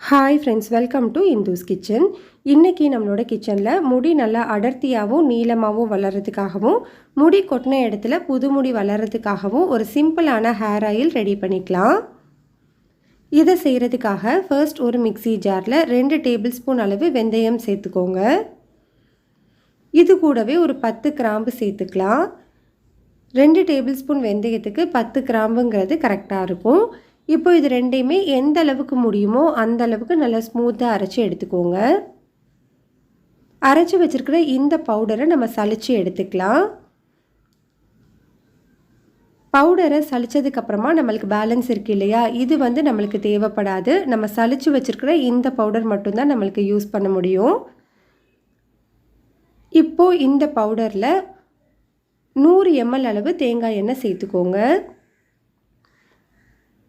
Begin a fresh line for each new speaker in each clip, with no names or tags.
Hi friends, welcome to Indhu's kitchen. இன்றைக்கி நம்மளோட கிச்சனில் முடி நல்லா அடர்த்தியாகவும் நீளமாகவும் வளர்கிறதுக்காகவும் முடி கொட்டின இடத்துல புது முடி வளர்கிறதுக்காகவும் ஒரு சிம்பிளான ஹேர் ஆயில் ரெடி பண்ணிக்கலாம். இதை செய்கிறதுக்காக ஃபர்ஸ்ட் ஒரு மிக்ஸி ஜாரில் 2 டேபிள் ஸ்பூன் அளவு வெந்தயம் சேர்த்துக்கோங்க. இது கூடவே ஒரு 10 கிராம்பு சேர்த்துக்கலாம். 2 டேபிள் ஸ்பூன் வெந்தயத்துக்கு 10 கிராம்புங்கிறது கரெக்டாக இருக்கும். இப்போ இது ரெண்டையுமே எந்த அளவுக்கு முடியுமோ அந்த அளவுக்கு நல்லா ஸ்மூத்தாக அரைச்சி எடுத்துக்கோங்க. அரைச்சி வச்சுருக்கிற இந்த பவுடரை நம்ம சலித்து எடுத்துக்கலாம். பவுடரை சலித்ததுக்கப்புறமா நம்மளுக்கு பேலன்ஸ் இருக்குது இல்லையா, இது நம்மளுக்கு தேவைப்படாது. நம்ம சலித்து வச்சுருக்கிற இந்த பவுடர் மட்டும்தான் நம்மளுக்கு யூஸ் பண்ண முடியும். இப்போது இந்த பவுடரில் 100 ml அளவு தேங்காய் எண்ணெய் சேர்த்துக்கோங்க.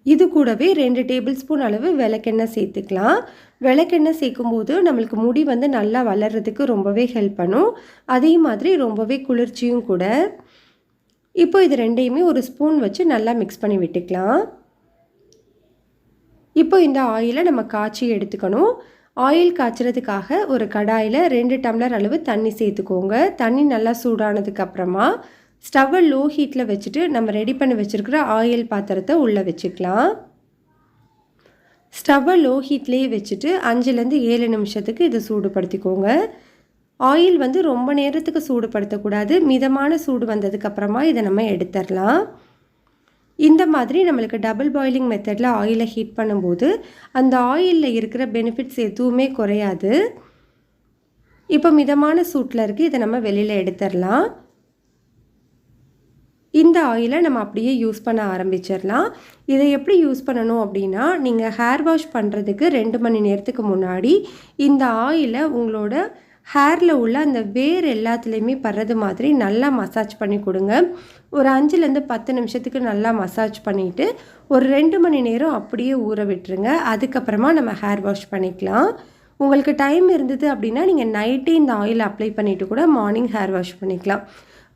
இது கூடவே 2 டேபிள் ஸ்பூன் அளவு விளக்கெண்ணெய் சேர்த்துக்கலாம். விளக்கெண்ணெய் சேர்க்கும்போது நம்மளுக்கு முடி நல்லா வளர்கிறதுக்கு ரொம்பவே ஹெல்ப் பண்ணும். அதே மாதிரி ரொம்பவே குளிர்ச்சியும் கூட. இப்போ இது ரெண்டையுமே ஒரு ஸ்பூன் வச்சு நல்லா மிக்ஸ் பண்ணி விட்டுக்கலாம். இப்போ இந்த ஆயிலை நம்ம காய்ச்சி எடுத்துக்கணும். ஆயில் காய்ச்சறதுக்காக ஒரு கடாயில் 2 டம்ளர் அளவு தண்ணி சேர்த்துக்கோங்க. தண்ணி நல்லா சூடானதுக்கப்புறமா ஸ்டவ்வை லோ ஹீட்டில் வச்சுட்டு நம்ம ரெடி பண்ணி வச்சுருக்கிற ஆயில் பாத்திரத்தை உள்ளே வச்சுக்கலாம். ஸ்டவ்வை லோ ஹீட்லேயே வச்சுட்டு 5லேருந்து 7 நிமிஷத்துக்கு இதை சூடுபடுத்திக்கோங்க. ஆயில் ரொம்ப நேரத்துக்கு சூடுபடுத்தக்கூடாது. மிதமான சூடு வந்ததுக்கப்புறமா இதை நம்ம எடுத்துடலாம். இந்த மாதிரி நம்மளுக்கு டபுள் பாயிலிங் மெத்தடில் ஆயிலை ஹீட் பண்ணும்போது அந்த ஆயிலில் இருக்கிற பெனிஃபிட்ஸ் எதுவுமே குறையாது. இப்போ மிதமான சூட்டில் இருக்குது, இதை நம்ம வெளியில் எடுத்துடலாம். இந்த ஆயிலை நம்ம அப்படியே யூஸ் பண்ண ஆரம்பிச்சிடலாம். இதை எப்படி யூஸ் பண்ணணும் அப்படின்னா, நீங்கள் ஹேர் வாஷ் பண்ணுறதுக்கு 2 மணி நேரத்துக்கு முன்னாடி இந்த ஆயிலை உங்களோட ஹேரில் உள்ள அந்த வேர் எல்லாத்துலேயுமே படுறது மாதிரி நல்லா மசாஜ் பண்ணி கொடுங்க. ஒரு 5லேருந்து 10 நிமிஷத்துக்கு நல்லா மசாஜ் பண்ணிவிட்டு ஒரு 2 மணி நேரம் அப்படியே ஊற விட்டுருங்க. அதுக்கப்புறமா நம்ம ஹேர் வாஷ் பண்ணிக்கலாம். உங்களுக்கு டைம் இருந்தது அப்படின்னா நீங்கள் நைட்டே இந்த ஆயில் அப்ளை பண்ணிவிட்டு கூட மார்னிங் ஹேர் வாஷ் பண்ணிக்கலாம்.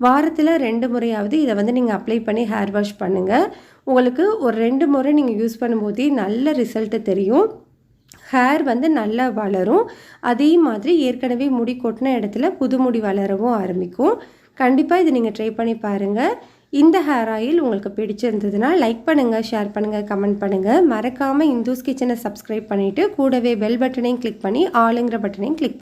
வாரத்தில் 2 முறையாவது இதை நீங்கள் அப்ளை பண்ணி ஹேர் வாஷ் பண்ணுங்கள். உங்களுக்கு ஒரு 2 முறை நீங்கள் யூஸ் பண்ணும்போதே நல்ல ரிசல்ட்டு தெரியும். ஹேர் நல்லா வளரும். அதே மாதிரி ஏற்கனவே முடி கொட்டின இடத்துல புது முடி வளரவும் ஆரம்பிக்கும். கண்டிப்பாக இதை நீங்கள் ட்ரை பண்ணி பாருங்கள். இந்த ஹேர் ஆயில் உங்களுக்கு பிடிச்சிருந்ததுன்னா லைக் பண்ணுங்கள், ஷேர் பண்ணுங்கள், கமெண்ட் பண்ணுங்கள். மறக்காமல் இந்துஸ் கிச்சனை சப்ஸ்கிரைப் பண்ணிவிட்டு கூடவே பெல் பட்டனையும் கிளிக் பண்ணி ஆளுங்கிற பட்டனையும் கிளிக்